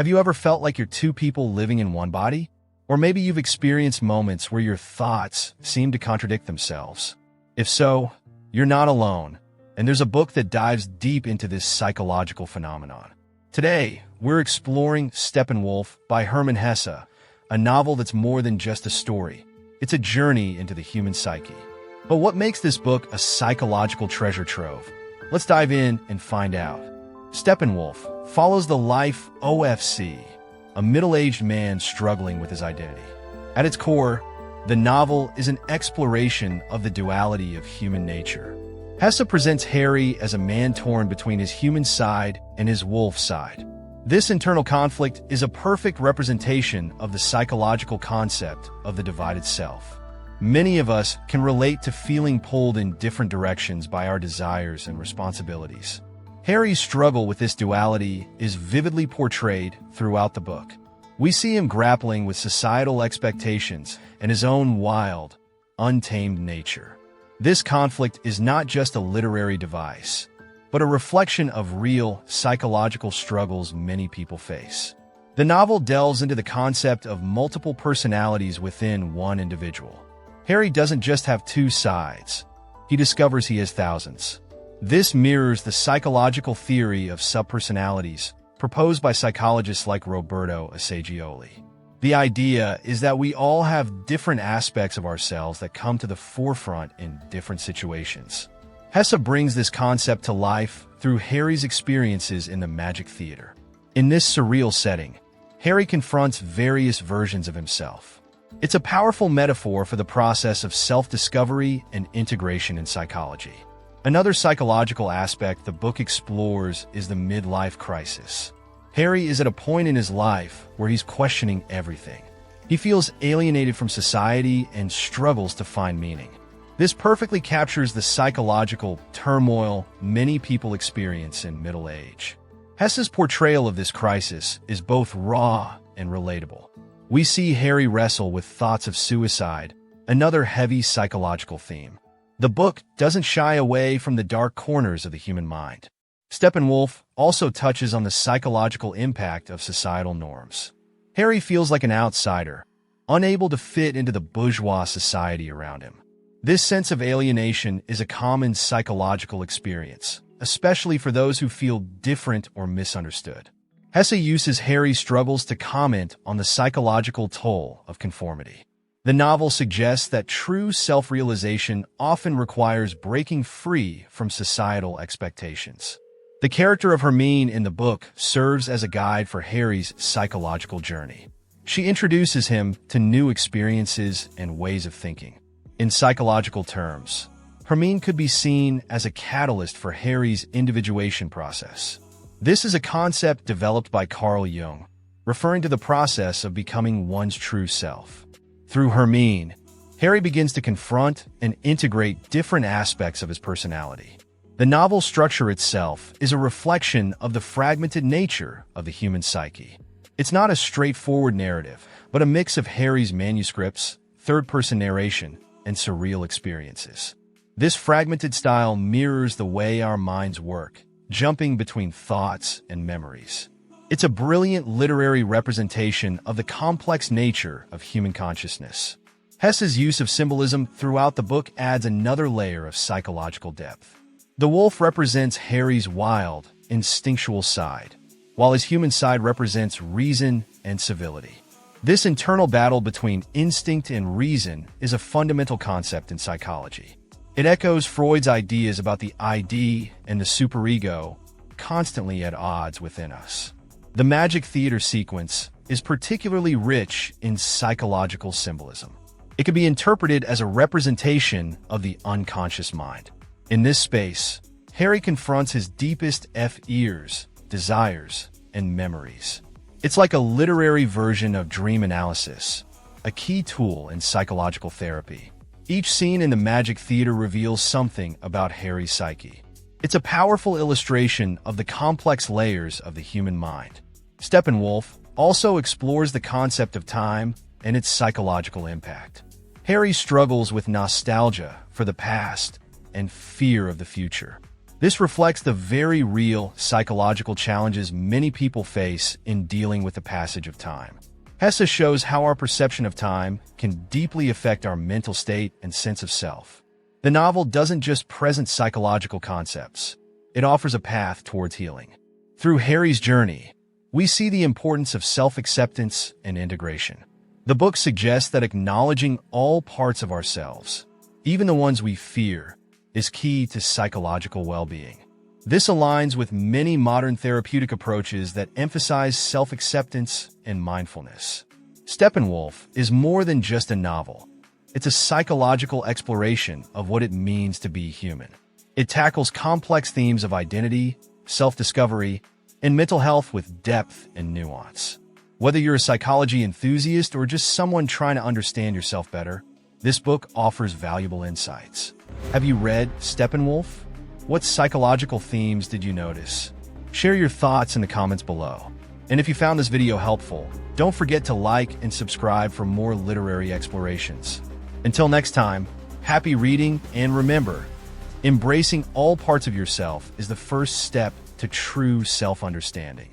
Have you ever felt like you're two people living in one body? Or maybe you've experienced moments where your thoughts seem to contradict themselves. If so, you're not alone, and there's a book that dives deep into this psychological phenomenon. Today, we're exploring Steppenwolf by Hermann Hesse, a novel that's more than just a story. It's a journey into the human psyche. But what makes this book a psychological treasure trove? Let's dive in and find out. Steppenwolf follows the life OFC, a middle-aged man struggling with his identity. At its core, the novel is an exploration of the duality of human nature. Hesse presents Harry as a man torn between his human side and his wolf side. This internal conflict is a perfect representation of the psychological concept of the divided self. Many of us can relate to feeling pulled in different directions by our desires and responsibilities. Harry's struggle with this duality is vividly portrayed throughout the book. We see him grappling with societal expectations and his own wild, untamed nature. This conflict is not just a literary device, but a reflection of real psychological struggles many people face. The novel delves into the concept of multiple personalities within one individual. Harry doesn't just have two sides. He discovers he has thousands. This mirrors the psychological theory of subpersonalities proposed by psychologists like Roberto Assagioli. The idea is that we all have different aspects of ourselves that come to the forefront in different situations. Hesse brings this concept to life through Harry's experiences in the magic theater. In this surreal setting, Harry confronts various versions of himself. It's a powerful metaphor for the process of self-discovery and integration in psychology. Another psychological aspect the book explores is the midlife crisis. Harry is at a point in his life where he's questioning everything. He feels alienated from society and struggles to find meaning. This perfectly captures the psychological turmoil many people experience in middle age. Hesse's portrayal of this crisis is both raw and relatable. We see Harry wrestle with thoughts of suicide, another heavy psychological theme. The book doesn't shy away from the dark corners of the human mind. Steppenwolf also touches on the psychological impact of societal norms. Harry feels like an outsider, unable to fit into the bourgeois society around him. This sense of alienation is a common psychological experience, especially for those who feel different or misunderstood. Hesse uses Harry's struggles to comment on the psychological toll of conformity. The novel suggests that true self-realization often requires breaking free from societal expectations. The character of Herman in the book serves as a guide for Harry's psychological journey. She introduces him to new experiences and ways of thinking. In psychological terms, Herman could be seen as a catalyst for Harry's individuation process. This is a concept developed by Carl Jung, referring to the process of becoming one's true self. Through Herman, Harry begins to confront and integrate different aspects of his personality. The novel structure itself is a reflection of the fragmented nature of the human psyche. It's not a straightforward narrative, but a mix of Harry's manuscripts, third-person narration, and surreal experiences. This fragmented style mirrors the way our minds work, jumping between thoughts and memories. It's a brilliant literary representation of the complex nature of human consciousness. Hesse's use of symbolism throughout the book adds another layer of psychological depth. The wolf represents Harry's wild, instinctual side, while his human side represents reason and civility. This internal battle between instinct and reason is a fundamental concept in psychology. It echoes Freud's ideas about the ID and the superego, constantly at odds within us. The magic theater sequence is particularly rich in psychological symbolism. It can be interpreted as a representation of the unconscious mind. In this space, Harry confronts his deepest fears, desires, and memories. It's like a literary version of dream analysis, a key tool in psychological therapy. Each scene in the magic theater reveals something about Harry's psyche. It's a powerful illustration of the complex layers of the human mind. Steppenwolf also explores the concept of time and its psychological impact. Harry struggles with nostalgia for the past and fear of the future. This reflects the very real psychological challenges many people face in dealing with the passage of time. Hesse shows how our perception of time can deeply affect our mental state and sense of self. The novel doesn't just present psychological concepts. It offers a path towards healing. Through Harry's journey, we see the importance of self-acceptance and integration. The book suggests that acknowledging all parts of ourselves, even the ones we fear, is key to psychological well-being. This aligns with many modern therapeutic approaches that emphasize self-acceptance and mindfulness. Steppenwolf is more than just a novel. It's a psychological exploration of what it means to be human. It tackles complex themes of identity, self-discovery, and mental health with depth and nuance. Whether you're a psychology enthusiast or just someone trying to understand yourself better, this book offers valuable insights. Have you read Steppenwolf? What psychological themes did you notice? Share your thoughts in the comments below. And if you found this video helpful, don't forget to like and subscribe for more literary explorations. Until next time, happy reading, and remember, embracing all parts of yourself is the first step to true self-understanding.